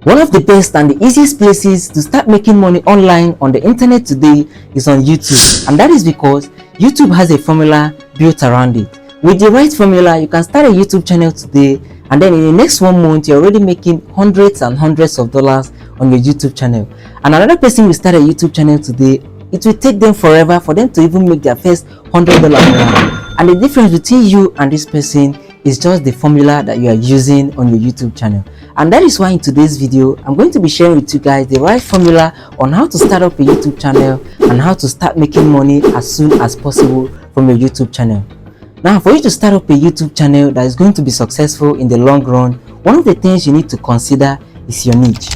One of the best and the easiest places to start making money online on the internet today is on YouTube, and that is because YouTube has a formula built around it. With the right formula, you can start a YouTube channel today, and then in the next 1 month you're already making hundreds and hundreds of dollars on your YouTube channel. And another person will start a YouTube channel today, it will take them forever for them to even make their first $100 month. And the difference between you and this person is just the formula that you are using on your YouTube channel. And that is why in today's video I'm going to be sharing with you guys the right formula on how to start up a YouTube channel and how to start making money as soon as possible from your YouTube channel. Now, for you to start up a YouTube channel that is going to be successful in the long run, one of the things you need to consider is your niche.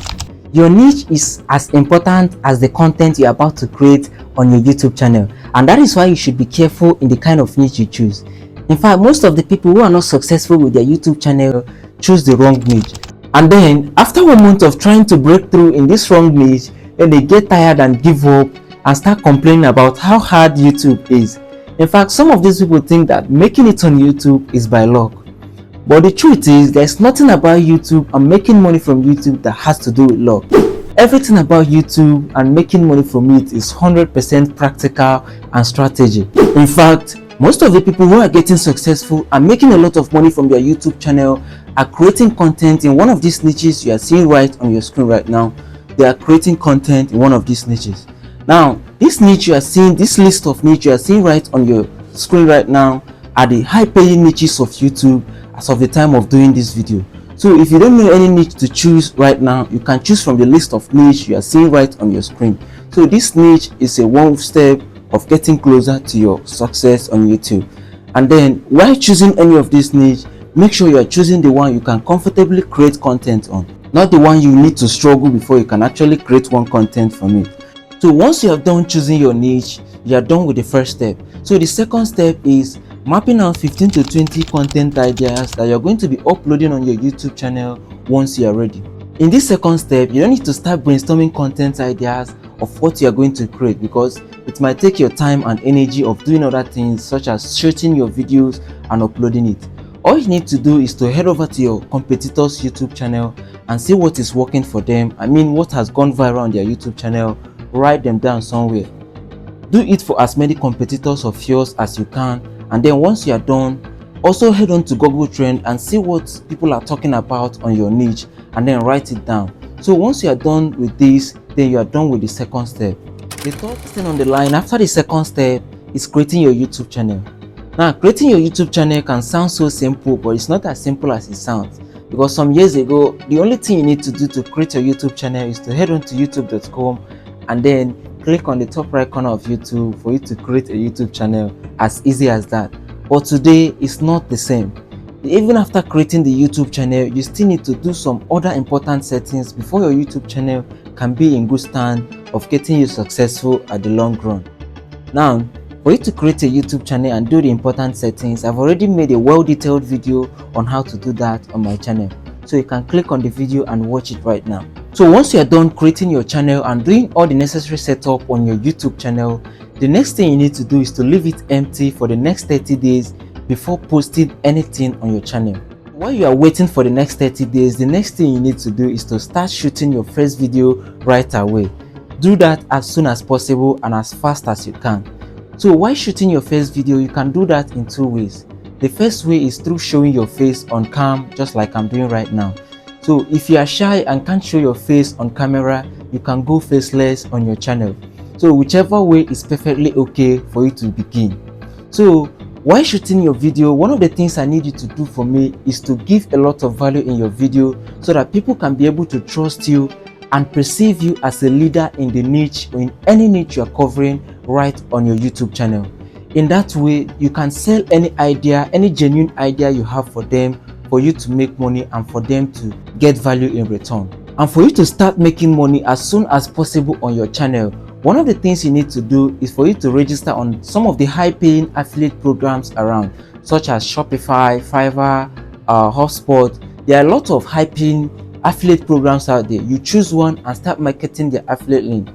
Your niche is as important as the content you're about to create on your YouTube channel, and that is why you should be careful in the kind of niche you choose. In fact, most of the people who are not successful with their YouTube channel choose the wrong niche. And then after 1 month of trying to break through in this wrong niche, then they get tired and give up and start complaining about how hard YouTube is. In fact, some of these people think that making it on YouTube is by luck. But the truth is, there's nothing about YouTube and making money from YouTube that has to do with luck. Everything about YouTube and making money from it is 100% practical and strategy. In fact, most of the people who are getting successful and making a lot of money from their YouTube channel are creating content in one of these niches you are seeing right on your screen right now. They are creating content in one of these niches. Now, this niche you are seeing, this list of niche you are seeing right on your screen right now are the high-paying niches of YouTube as of the time of doing this video. So if you don't know any niche to choose right now, you can choose from the list of niche you are seeing right on your screen. So this niche is a one step of getting closer to your success on YouTube. And then while choosing any of this niche, make sure you are choosing the one you can comfortably create content on, not the one you need to struggle before you can actually create one content from it. So once you have done choosing your niche, you are done with the first step. So the second step is mapping out 15 to 20 content ideas that you're going to be uploading on your YouTube channel once you are ready. In this second step, you don't need to start brainstorming content ideas of what you are going to create, because it might take your time and energy of doing other things such as shooting your videos and uploading it. All you need to do is to head over to your competitors' YouTube channel and see what is working for them. I mean, what has gone viral on their YouTube channel. Write them down somewhere. Do it for as many competitors of yours as you can, and then once you are done, also head on to Google Trend and see what people are talking about on your niche and then write it down. So once you are done with this, then you are done with the second step. The third thing on the line after the second step is creating your YouTube channel. Now, creating your YouTube channel can sound so simple, but it's not as simple as it sounds, because some years ago the only thing you need to do to create your YouTube channel is to head on to youtube.com and then click on the top right corner of YouTube for you to create a YouTube channel. As easy as that. But today it's not the same. Even after creating the YouTube channel, you still need to do some other important settings before your YouTube channel can be in good stand of getting you successful at the long run. Now, for you to create a YouTube channel and do the important settings, I've already made a well-detailed video on how to do that on my channel. So you can click on the video and watch it right now. So once you are done creating your channel and doing all the necessary setup on your YouTube channel, the next thing you need to do is to leave it empty for the next 30 days before posting anything on your channel. While you are waiting for the next 30 days, the next thing you need to do is to start shooting your first video right away. Do that as soon as possible and as fast as you can. So while shooting your first video, you can do that in two ways. The first way is through showing your face on cam, just like I'm doing right now. So if you are shy and can't show your face on camera, you can go faceless on your channel. So whichever way is perfectly okay for you to begin. So while shooting your video, one of the things I need you to do for me is to give a lot of value in your video so that people can be able to trust you and perceive you as a leader in the niche or in any niche you are covering right on your YouTube channel. In that way, you can sell any idea, any genuine idea you have for them, for you to make money and for them to get value in return. And for you to start making money as soon as possible on your channel, one of the things you need to do is for you to register on some of the high-paying affiliate programs around, such as Shopify, Fiverr, HubSpot. There are a lot of high-paying affiliate programs out there. You choose one and start marketing the affiliate link.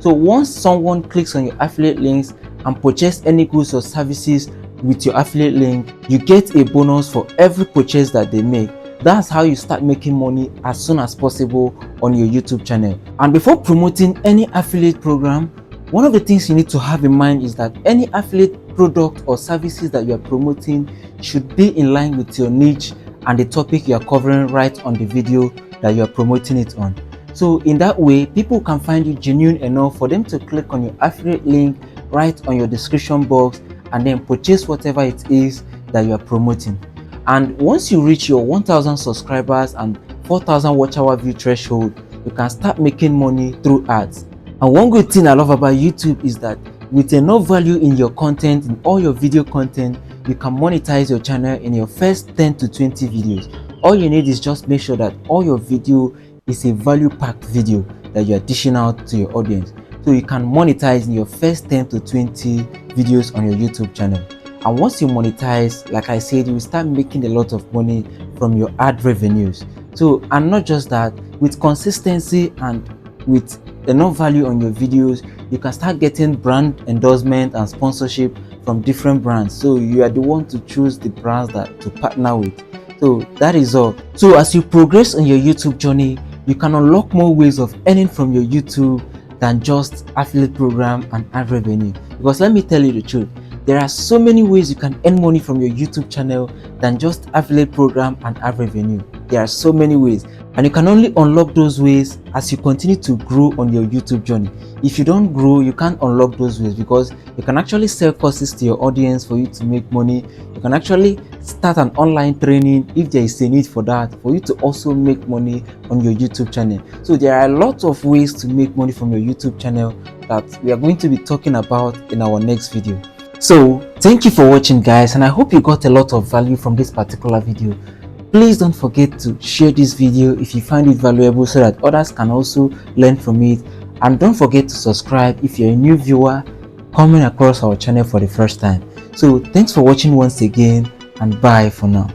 So once someone clicks on your affiliate links and purchase any goods or services with your affiliate link, you get a bonus for every purchase that they make. That's how you start making money as soon as possible on your YouTube channel. And before promoting any affiliate program, one of the things you need to have in mind is that any affiliate product or services that you are promoting should be in line with your niche and the topic you are covering right on the video that you are promoting it on. So in that way, people can find you genuine enough for them to click on your affiliate link right on your description box and then purchase whatever it is that you are promoting. And once you reach your 1000 subscribers and 4000 watch hour view threshold, you can start making money through ads. And one good thing I love about YouTube is that with enough value in your content, in all your video content, you can monetize your channel in your first 10 to 20 videos. All you need is just make sure that all your video is a value packed video that you are dishing out to your audience. So you can monetize in your first 10 to 20 videos on your YouTube channel. And once you monetize, like I said, you will start making a lot of money from your ad revenues. So, and not just that, with consistency and with enough value on your videos, you can start getting brand endorsement and sponsorship from different brands. So you are the one to choose the brands that to partner with. So that is all. So as you progress on your YouTube journey, you can unlock more ways of earning from your YouTube than just affiliate program and ad revenue. Because let me tell you the truth, there are so many ways you can earn money from your YouTube channel than just affiliate program and ad revenue. There are so many ways, and you can only unlock those ways as you continue to grow on your YouTube journey. If you don't grow, you can't unlock those ways, because you can actually sell courses to your audience for you to make money. You can actually start an online training if there is a need for that, for you to also make money on your YouTube channel. So there are a lot of ways to make money from your YouTube channel that we are going to be talking about in our next video. So thank you for watching, guys, and I hope you got a lot of value from this particular video. Please don't forget to share this video if you find it valuable, so that others can also learn from it. And don't forget to subscribe if you're a new viewer coming across our channel for the first time. So thanks for watching once again, and bye for now.